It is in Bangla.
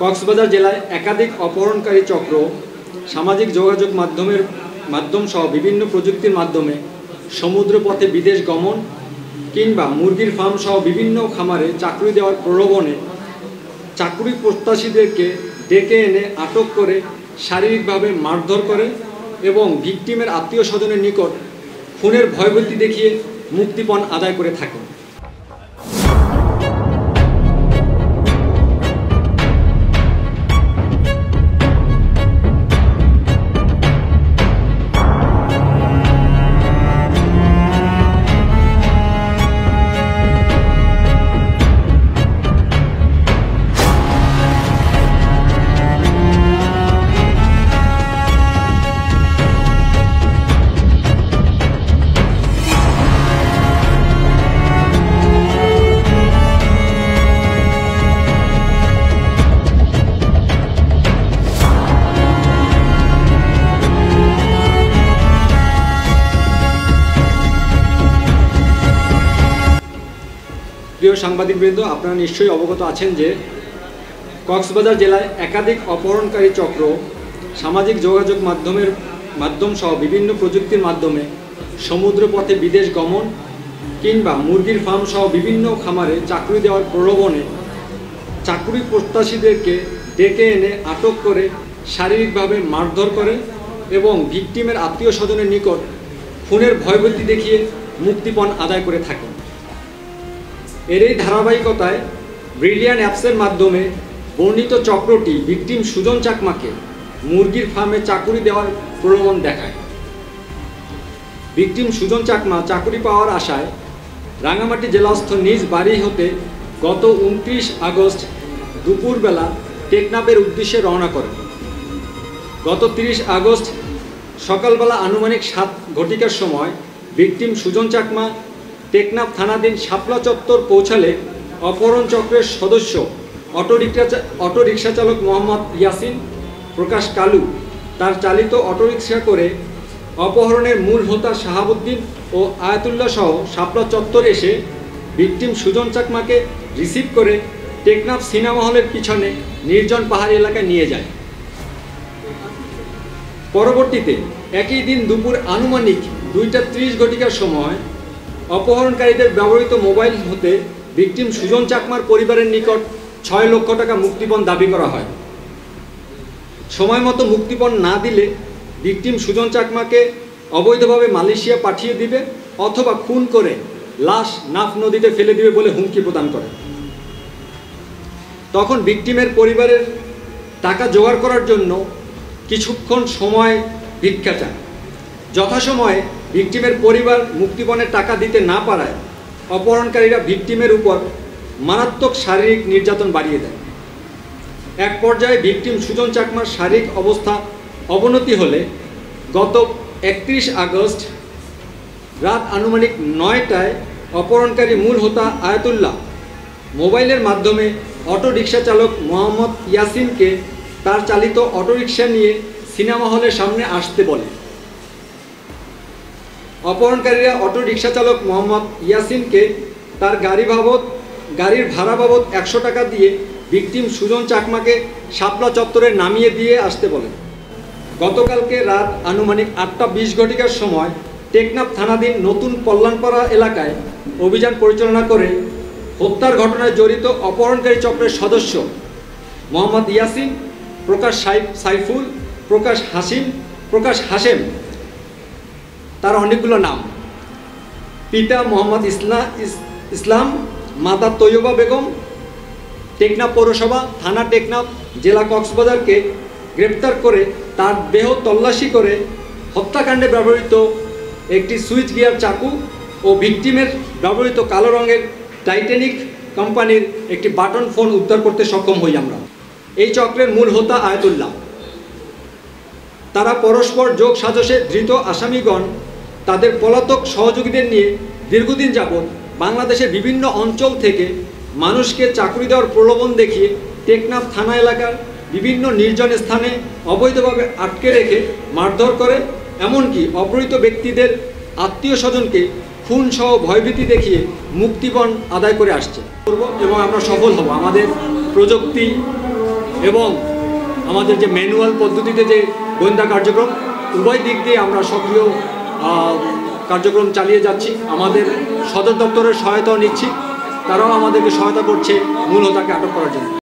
কক্সবাজার জেলায় একাধিক অপহরণকারী চক্র সামাজিক যোগাযোগ মাধ্যম সহ বিভিন্ন প্রযুক্তির মাধ্যমে সমুদ্রপথে বিদেশ গমন কিংবা মুরগির ফার্ম সহ বিভিন্ন খামারে চাকরি দেওয়ার প্রলোভনে চাকরি প্রত্যাশীদেরকে ডেকে এনে আটক করে শারীরিকভাবে মারধর করে এবং ভিকটিমের আত্মীয় স্বজনের নিকট খুনের ভয়ভীতি দেখিয়ে মুক্তিপণ আদায় করে থাকে। প্রিয় সাংবাদিকবৃন্দ, আপনারা নিশ্চয়ই অবগত আছেন যে কক্সবাজার জেলায় একাধিক অপহরণকারী চক্র সামাজিক যোগাযোগ মাধ্যম সহ বিভিন্ন প্রযুক্তির মাধ্যমে সমুদ্রপথে বিদেশ গমন কিংবা মুরগির ফার্ম সহ বিভিন্ন খামারে চাকরি দেওয়ার প্রলোভনে চাকরি প্রত্যাশীদেরকে ডেকে এনে আটক করে শারীরিকভাবে মারধর করে এবং ভিকটিমের আত্মীয় স্বজনের নিকট খুনের ভয়ভীতি দেখিয়ে মুক্তিপণ আদায় করে থাকে। এর এই ধারাবাহিকতায় ব্রিলিয়ান্ট অ্যাপসের মাধ্যমে বর্ণিত চক্রটি ভিকটিম সুজন চাকমাকে মুরগির ফার্মে চাকুরি দেওয়ার প্রলোভন দেখায়। ভিকটিম সুজন চাকমা চাকুরি পাওয়ার আশায় রাঙামাটি জেলাস্থ নিজ বাড়ি হতে গত 29 আগস্ট দুপুরবেলা টেকনাফের উদ্দেশ্যে রওনা করেন। গত 30 আগস্ট সকালবেলা আনুমানিক 7 ঘটিকার সময় ভিকটিম সুজন চাকমা টেকনাফ থানাধীন শাপলা চত্বর পৌঁছালে অপহরণ চক্রের সদস্য অটোরিকশা চালক মোহাম্মদ ইয়াসিন প্রকাশ কালু তার চালিত অটোরিকশা করে অপহরণের মূল হোতা শাহাবুদ্দিন ও আয়াতুল্লাহ সহ শাপলা চত্বর এসে ভিকটিম সুজন চাকমাকে রিসিভ করে টেকনাফ সিনেমা হলের পিছনে নির্জন পাহাড়ি এলাকায় নিয়ে যায়। পরবর্তীতে একই দিন দুপুর আনুমানিক 2:30 ঘটিকার সময় অপহরণকারীদের ব্যবহৃত মোবাইল হতে ভিকটিম সুজন চাকমার পরিবারের নিকট 6 লক্ষ টাকা মুক্তিপণ দাবি করা হয়। সময় মতো মুক্তিপণ না দিলে ভিকটিম সুজন চাকমাকে অবৈধভাবে মালয়েশিয়া পাঠিয়ে দিবে অথবা খুন করে লাশ নাফ নদীতে ফেলে দিবে বলে হুমকি প্রদান করে। তখন ভিকটিমের পরিবারের টাকা জোগাড় করার জন্য কিছুক্ষণ সময় ভিক্ষা চায়। যথাসময়ে ভিকটিমের পরিবার মুক্তিপণের টাকা দিতে না পারায় অপহরণকারীরা ভিকটিমের উপর মারাত্মক শারীরিক নির্যাতন বাড়িয়ে দেয়। এক পর্যায়ে ভিকটিম সুজন চাকমার শারীরিক অবস্থা অবনতি হলে গত 31 আগস্ট রাত আনুমানিক 9টায় অপহরণকারী মূল হোতা আয়াতুল্লাহ মোবাইলের মাধ্যমে অটোরিকশা চালক মোহাম্মদ ইয়াসিনকে তার চালিত অটোরিকশা নিয়ে সিনেমা হলের সামনে আসতে বলে। অপহরণকারীরা অটোরিকশা চালক মোহাম্মদ ইয়াসিনকে তার গাড়ির ভাড়া বাবদ 100 টাকা দিয়ে ভিকটিম সুজন চাকমাকে শাপলা চত্বরে নামিয়ে দিয়ে আসতে বলেন। গতকালকে রাত আনুমানিক 8:20 ঘটিকার সময় টেকনাফ থানাধীন নতুন কল্যাণপাড়া এলাকায় অভিযান পরিচালনা করে হত্যার ঘটনায় জড়িত অপহরণকারী চক্রের সদস্য মোহাম্মদ ইয়াসিন, প্রকাশ সাইফুল, প্রকাশ হাশেম তার অনেকগুলো নাম, পিতা মোহাম্মদ ইসলাম, মাতা তৈয়বা বেগম, টেকনাফ পৌরসভা, থানা টেকনাফ, জেলা কক্সবাজারকে গ্রেপ্তার করে তার দেহ তল্লাশি করে হত্যাকাণ্ডে ব্যবহৃত একটি সুইচ গিয়ার চাকু ও ভিকটিমের ব্যবহৃত কালো রঙের টাইটানিক কোম্পানির একটি বাটন ফোন উদ্ধার করতে সক্ষম হই আমরা। এই চক্রের মূল হোতা আয়াতুল্লাহ। তারা পরস্পর যোগ সাজসে ধৃত আসামিগণ তাদের পলাতক সহযোগীদের নিয়ে দীর্ঘদিন যাবৎ বাংলাদেশের বিভিন্ন অঞ্চল থেকে মানুষকে চাকরি দেওয়ার প্রলোভন দেখিয়ে টেকনাফ থানা এলাকার বিভিন্ন নির্জন স্থানে অবৈধভাবে আটকে রেখে মারধর করে, এমনকি অপহৃত ব্যক্তিদের আত্মীয় স্বজনকে খুন সহ ভয়ভীতি দেখিয়ে মুক্তিপণ আদায় করে আসছে এবং আমরা সফল হব। আমাদের প্রযুক্তি এবং আমাদের যে ম্যানুয়াল পদ্ধতিতে যে গোয়েন্দা কার্যক্রম, উভয় দিক দিয়ে আমরা সক্রিয় কার্যক্রম চালিয়ে যাচ্ছি। আমাদের সদর দপ্তরের সহায়তাও নিচ্ছি, তারাও আমাদেরকে সহায়তা করছে মূল হোতাকে আটক করার জন্য।